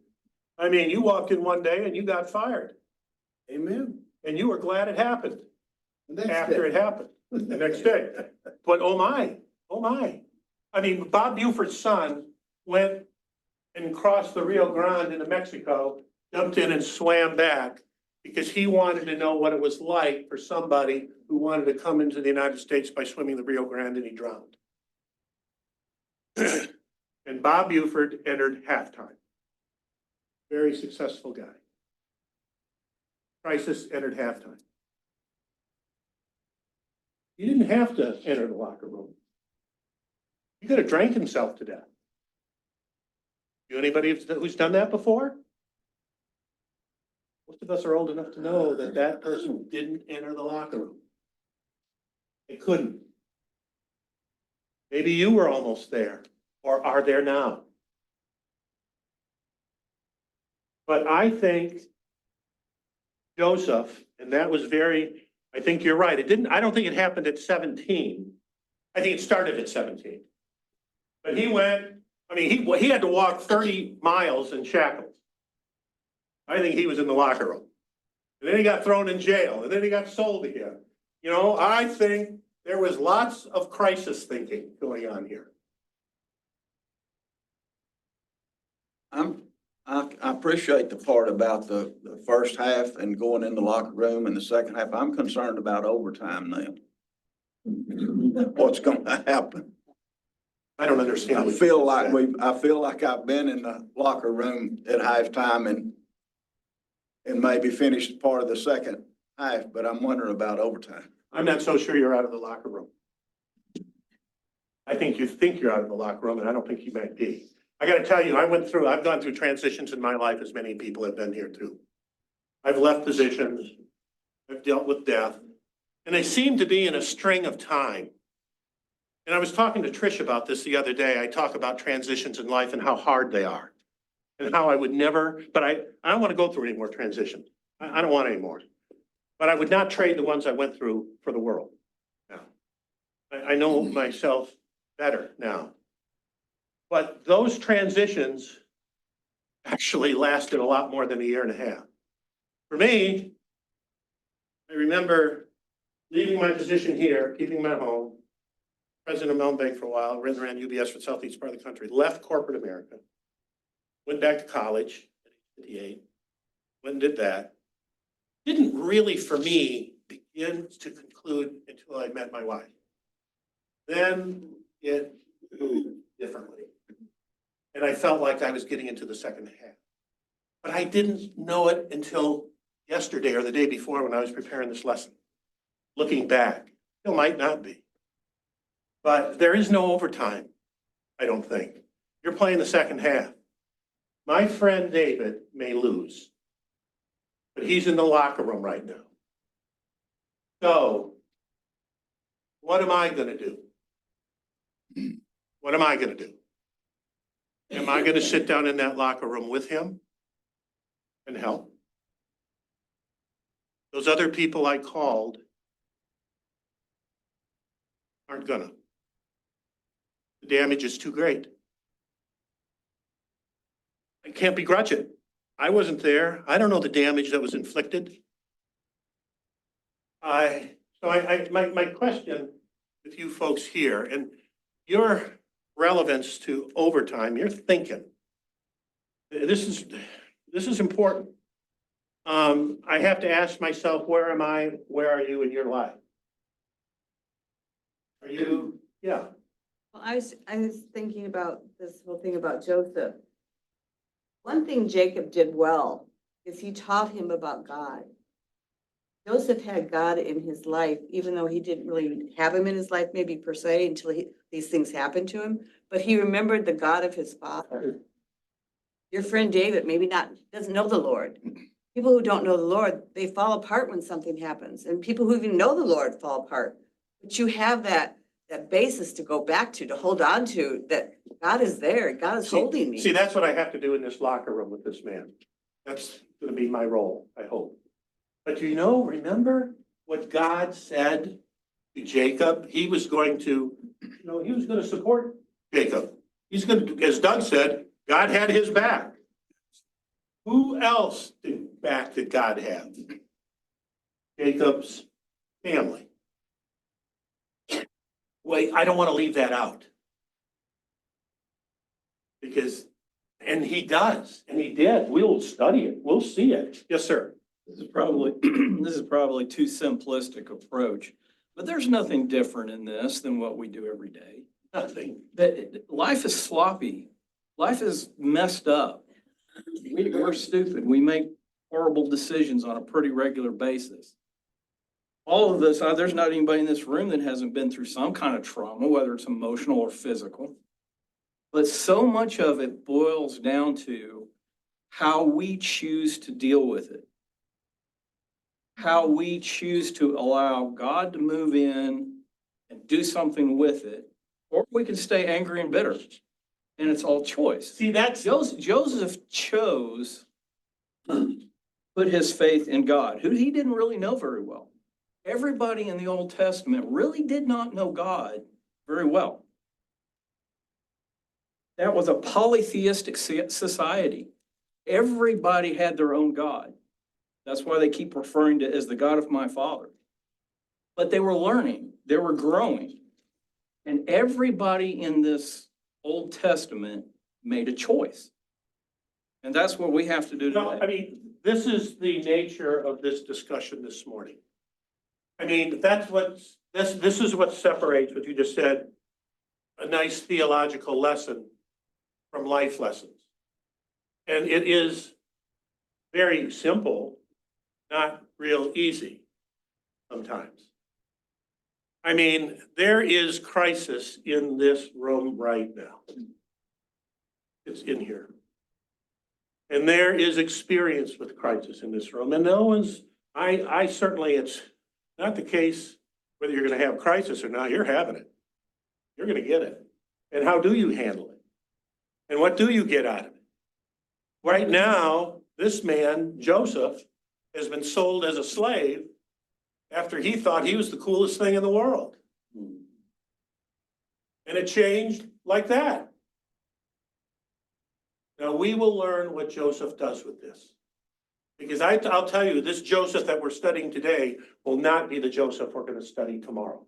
I mean, you walked in one day and you got fired, Amen. and you were glad it happened The next after day. it happened, the next day. But oh my. I mean, Bob Buford's son went and crossed the Rio Grande into Mexico, jumped in and swam back because he wanted to know what it was like for somebody who wanted to come into the United States by swimming the Rio Grande, and he drowned. And Bob Buford entered halftime. Very successful guy. Crisis entered halftime. He didn't have to enter the locker room. He could have drank himself to death. You anybody who's done that before? Most of us are old enough to know that that person didn't enter the locker room. They couldn't. Maybe you were almost there or are there now. But I think Joseph, and that was very, I think you're right. I don't think it happened at 17. I think it started at 17. But he went, I mean, he had to walk 30 miles in shackles. I think he was in the locker room. And then he got thrown in jail, and then he got sold again. You know, I think there was lots of crisis thinking going on here. I appreciate the part about the first half and going in the locker room and the second half. I'm concerned about overtime now. What's gonna happen? I don't understand. I what you feel like said. I feel like I've been in the locker room at halftime and maybe finished part of the second half, but I'm wondering about overtime. I'm not so sure you're out of the locker room. I think you think you're out of the locker room, and I don't think you might be. I gotta tell you, I've gone through transitions in my life, as many people have been here too. I've left positions, I've dealt with death, and they seem to be in a string of time. And I was talking to Trish about this the other day. I talk about transitions in life and how hard they are. And how I would never, but I don't want to go through any more transitions. I don't want any more. But I would not trade the ones I went through for the world. Now, I know myself better now. But those transitions actually lasted a lot more than a year and a half. For me, I remember leaving my position here, keeping my home, president of Melbourne Bank for a while, ran around UBS for the southeast part of the country, left corporate America, went back to college at 58, went and did that. Didn't really, for me, begin to conclude until I met my wife. Then it moved differently. And I felt like I was getting into the second half. But I didn't know it until yesterday or the day before when I was preparing this lesson. Looking back, it might not be. But there is no overtime, I don't think. You're playing the second half. My friend David may lose, but he's in the locker room right now. So, what am I gonna do? What am I gonna do? Am I gonna sit down in that locker room with him and help? Those other people I called aren't gonna. The damage is too great. I can't begrudge it. I wasn't there. I don't know the damage that was inflicted. My question with you folks here and your relevance to overtime, your thinking. This is important. I have to ask myself, where am I? Where are you in your life? Are you, yeah. Well, I was thinking about this whole thing about Joseph. One thing Jacob did well is he taught him about God. Joseph had God in his life, even though he didn't really have him in his life, maybe per se, until these things happened to him. But he remembered the God of his father. Your friend David maybe doesn't know the Lord. People who don't know the Lord, they fall apart when something happens. And people who even know the Lord fall apart. But you have that basis to go back to hold on to, that God is there, God is holding me. See, that's what I have to do in this locker room with this man. That's gonna be my role, I hope. But remember what God said to Jacob? He was going to, he was gonna support Jacob. He's gonna, as Doug said, God had his back. Who else did God have? Jacob's family. Wait, I don't want to leave that out. Because, and he does, and he did. We'll study it. We'll see it. Yes, sir. This is probably too simplistic approach, but there's nothing different in this than what we do every day. Nothing. Life is sloppy. Life is messed up. We're stupid. We make horrible decisions on a pretty regular basis. All of this, there's not anybody in this room that hasn't been through some kind of trauma, whether it's emotional or physical. But so much of it boils down to how we choose to deal with it. How we choose to allow God to move in and do something with it, or we can stay angry and bitter. And it's all choice. See, that's Joseph chose to put his faith in God, who he didn't really know very well. Everybody in the Old Testament really did not know God very well. That was a polytheistic society. Everybody had their own God. That's why they keep referring to it as the God of my father. But they were learning, they were growing. And everybody in this Old Testament made a choice. And that's what we have to do no, today. I mean, this is the nature of this discussion this morning. I mean, this is what separates what you just said, a nice theological lesson from life lessons. And it is very simple, not real easy sometimes. I mean, there is crisis in this room right now. It's in here. And there is experience with crisis in this room, and no one's, I certainly, it's not the case whether you're gonna have crisis or not, you're having it. You're gonna get it. And how do you handle it? And what do you get out of it? Right now, this man, Joseph, has been sold as a slave after he thought he was the coolest thing in the world. And it changed like that. Now, we will learn what Joseph does with this. Because I'll tell you, this Joseph that we're studying today will not be the Joseph we're going to study tomorrow.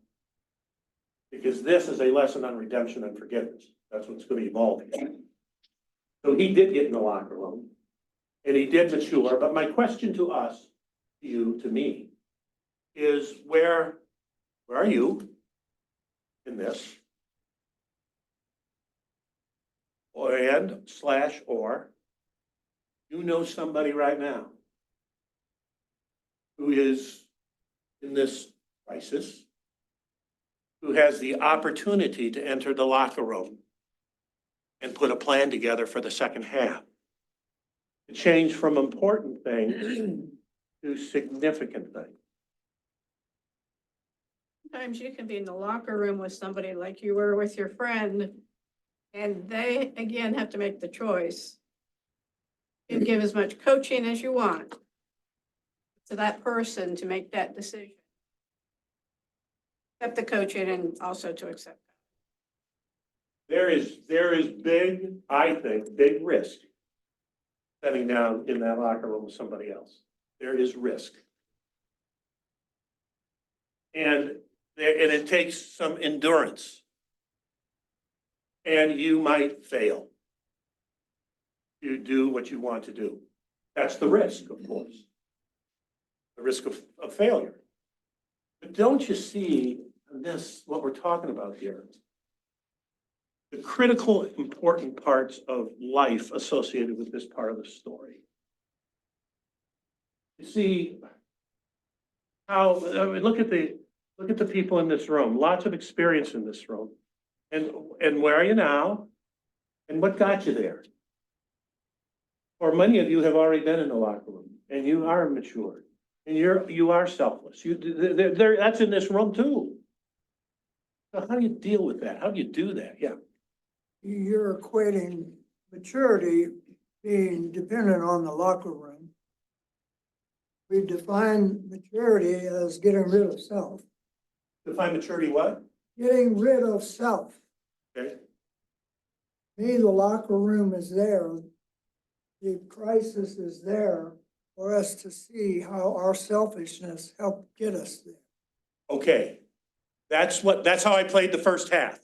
Because this is a lesson on redemption and forgiveness. That's what's going to evolve here. So he did get in the locker room, and he did mature. But my question to us, to you, to me, is where are you in this? Or you know somebody right now who is in this crisis, who has the opportunity to enter the locker room and put a plan together for the second half. To change from important things to significant things. Sometimes you can be in the locker room with somebody like you were with your friend, and they, again, have to make the choice. You give as much coaching as you want to that person to make that decision. Accept the coaching and also to accept. There is big, I think, big risk sitting down in that locker room with somebody else. There is risk. And it takes some endurance. And you might fail. You do what you want to do. That's the risk, of course. The risk of failure. But don't you see this, what we're talking about here? The critical, important parts of life associated with this part of the story. You see how, I mean, look at the people in this room, lots of experience in this room. And where are you now? And what got you there? Or many of you have already been in the locker room and you are mature and you are selfless. That's in this room too. So how do you deal with that? How do you do that? Yeah. You're equating maturity being dependent on the locker room. We define maturity as getting rid of self. Define maturity what? Getting rid of self. Okay. Me, the locker room is there. The crisis is there for us to see how our selfishness helped get us there. Okay. That's how I played the first half.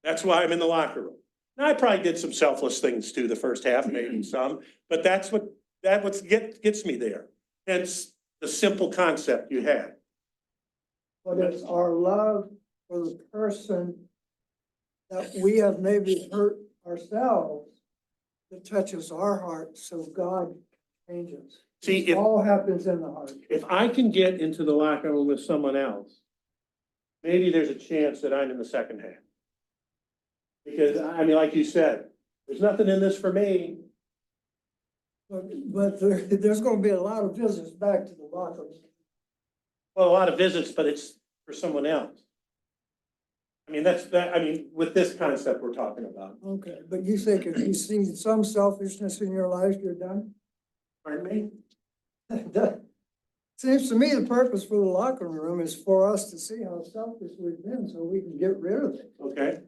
That's why I'm in the locker room. Now, I probably did some selfless things too, the first half, maybe some, but that's what gets me there. Hence the simple concept you had. But it's our love for the person that we have maybe hurt ourselves that touches our heart, so God changes. See, It all happens in the heart. if I can get into the locker room with someone else, maybe there's a chance that I'm in the second half. Because, I mean, like you said, there's nothing in this for me. But there's gonna be a lot of visits back to the locker room. Well, a lot of visits, but it's for someone else. I mean, with this concept we're talking about. Okay, but you think if you see some selfishness in your life, you're done? Pardon me? That seems to me the purpose for the locker room is for us to see how selfish we've been so we can get rid of it. Okay.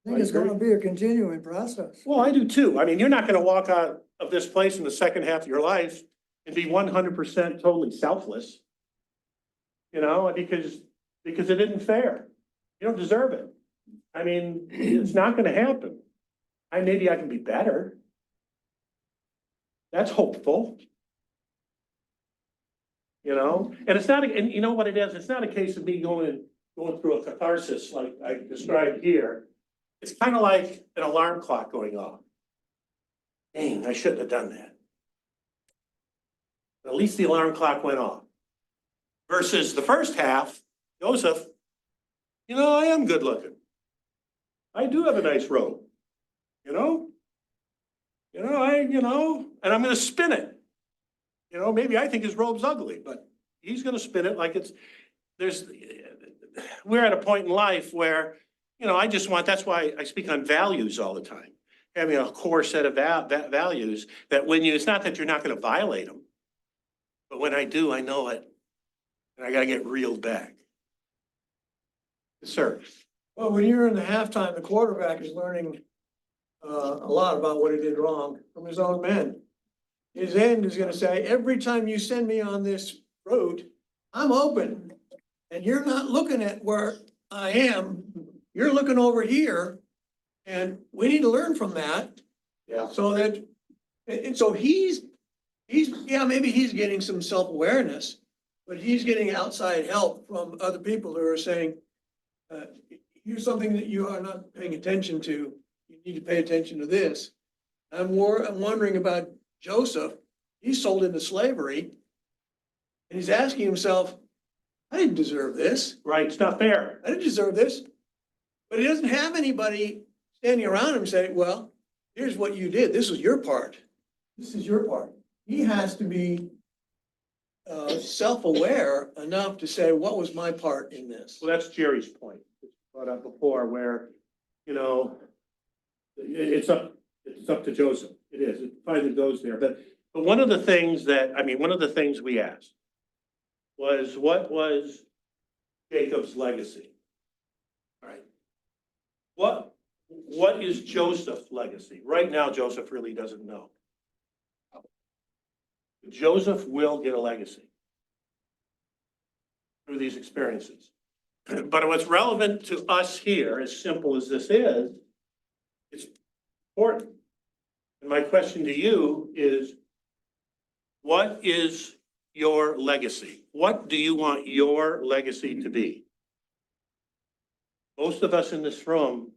I think it's gonna be a continuing process. Well, I do too. I mean, you're not gonna walk out of this place in the second half of your life and be 100% totally selfless. You know, because it isn't fair. You don't deserve it. I mean, it's not gonna happen. Maybe I can be better. That's hopeful. You know, and it's not, and you know what it is? It's not a case of me going through a catharsis like I described here. It's kind of like an alarm clock going off. Dang, I shouldn't have done that. But at least the alarm clock went off. Versus the first half, Joseph, you know, I am good looking. I do have a nice robe, you know? And I'm gonna spin it. You know, maybe I think his robe's ugly, but he's gonna spin it like we're at a point in life where, you know, that's why I speak on values all the time. Having a core set of values that it's not that you're not gonna violate them, but when I do, I know it, and I gotta get reeled back. Yes, sir. Well, when you're in the halftime, the quarterback is learning a lot about what he did wrong from his own men. His end is gonna say, every time you send me on this route, I'm open. And you're not looking at where I am, you're looking over here. And we need to learn from that. Yeah. So that, and so yeah, maybe he's getting some self-awareness, but he's getting outside help from other people who are saying, here's something that you are not paying attention to. You need to pay attention to this. I'm wondering about Joseph. He's sold into slavery. And he's asking himself, I didn't deserve this. Right, it's not fair. I didn't deserve this. But he doesn't have anybody standing around him saying, well, here's what you did. This was your part. This is your part. He has to be self-aware enough to say, what was my part in this? Well, that's Jerry's point, brought up before, where, you know, it's up to Joseph. It is, it finally goes there. But one of the things we asked was, what was Jacob's legacy? All right. What is Joseph's legacy? Right now, Joseph really doesn't know. Joseph will get a legacy through these experiences. But what's relevant to us here, as simple as this is, it's important. And my question to you is, what is your legacy? What do you want your legacy to be? Most of us in this room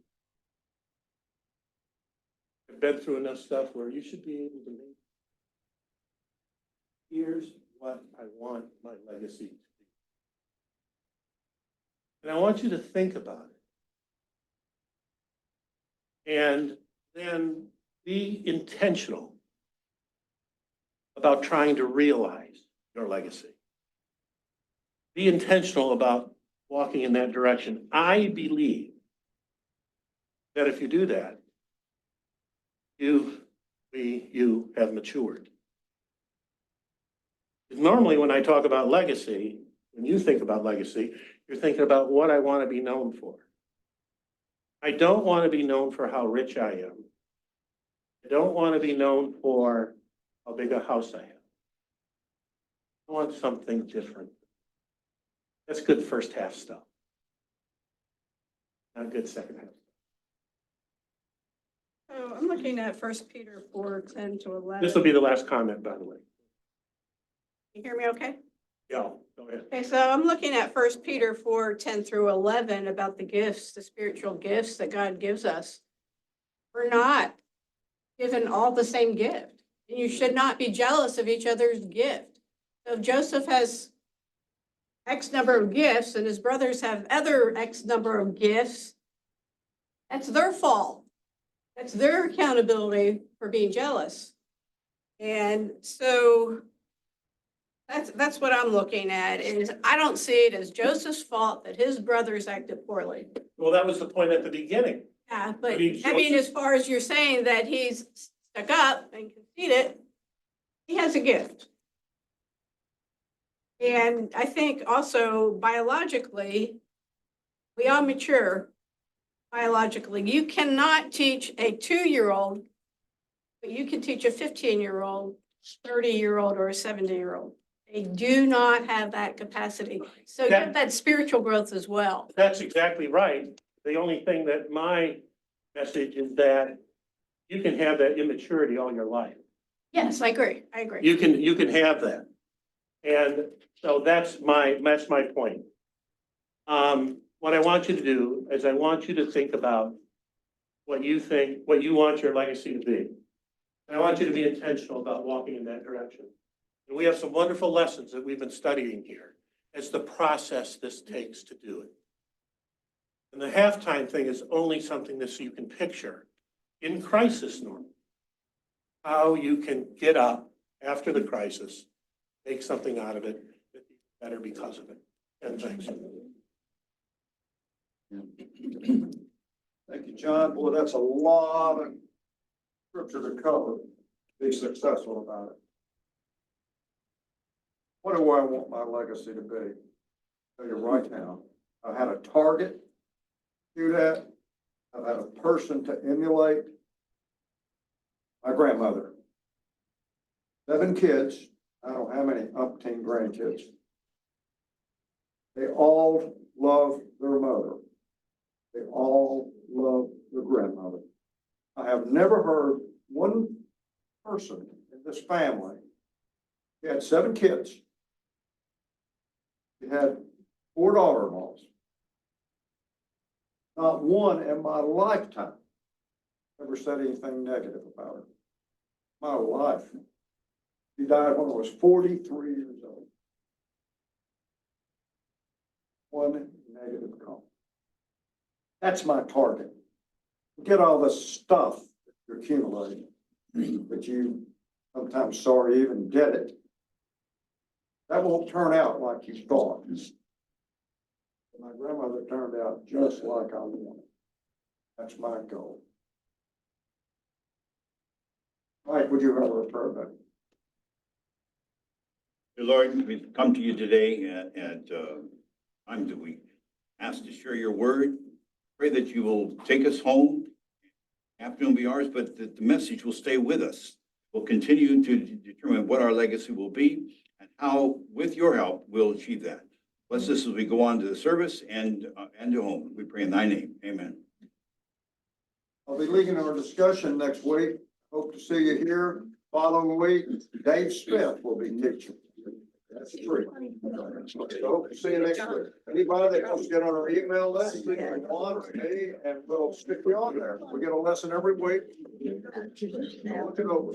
have been through enough stuff where you should be able to make, here's what I want my legacy to be. And I want you to think about it. And then be intentional about trying to realize your legacy. Be intentional about walking in that direction. I believe that if you do that, you have matured. Normally, when I talk about legacy, when you think about legacy, you're thinking about what I want to be known for. I don't want to be known for how rich I am. I don't want to be known for how big a house I have. I want something different. That's good first half stuff. Not good second half. So I'm looking at 1 Peter 4:10-11. This will be the last comment, by the way. You hear me okay? Yeah, go ahead. Okay, so I'm looking at 1 Peter 4:10-11 about the gifts, the spiritual gifts that God gives us. We're not given all the same gift. And you should not be jealous of each other's gift. So if Joseph has X number of gifts and his brothers have other X number of gifts, that's their fault. That's their accountability for being jealous. And so that's what I'm looking at, is I don't see it as Joseph's fault that his brothers acted poorly. Well, that was the point at the beginning. Yeah, but I mean, I mean, as far as you're saying that he's stuck up and conceited, he has a gift. And I think also biologically, we all mature biologically. You cannot teach a 2-year-old, but you can teach a 15-year-old, 30-year-old, or a 70-year-old. They do not have that capacity. So you have that spiritual growth as well. That's exactly right. The only thing that my message is that you can have that immaturity all your life. Yes, I agree. I agree. You can have that. And so that's my point. What I want you to do is I want you to think about what you want your legacy to be. And I want you to be intentional about walking in that direction. And we have some wonderful lessons that we've been studying here. as the process this takes to do it. And the halftime thing is only something that you can picture in crisis norm. How you can get up after the crisis, make something out of it, better because of it. And thanks. Thank you, John. Boy, that's a lot of scripture to cover. Be successful about it. What do I want my legacy to be? I'll tell you right now, I had a target to do that. I've had a person to emulate. My grandmother. 7 kids. I don't know how many umpteen grandkids. They all love their mother. They all love their grandmother. I have never heard one person in this family. He had 7 kids. He had 4 daughter-in-laws. Not one in my lifetime ever said anything negative about her. My life. She died when I was 43 years old. One negative comment. That's my target. Get all this stuff you're accumulating, but you sometimes sorry you even did it. That won't turn out like you thought. My grandmother turned out just like I wanted. That's my goal. Mike, would you have a prayer back? Dear Lord, we've come to you today at time that we ask to share your word. Pray that you will take us home. Afternoon will be ours, but that the message will stay with us. We'll continue to determine what our legacy will be and how, with your help, we'll achieve that. Bless us as we go on to the service and to home. We pray in thy name. Amen. I'll be leading our discussion next week. Hope to see you here. Following week, Dave Smith will be teaching. That's true. So hope to see you next week. Anybody that wants to get on our email list, you can on me and we'll stick you on there. We get a lesson every week. Look it over.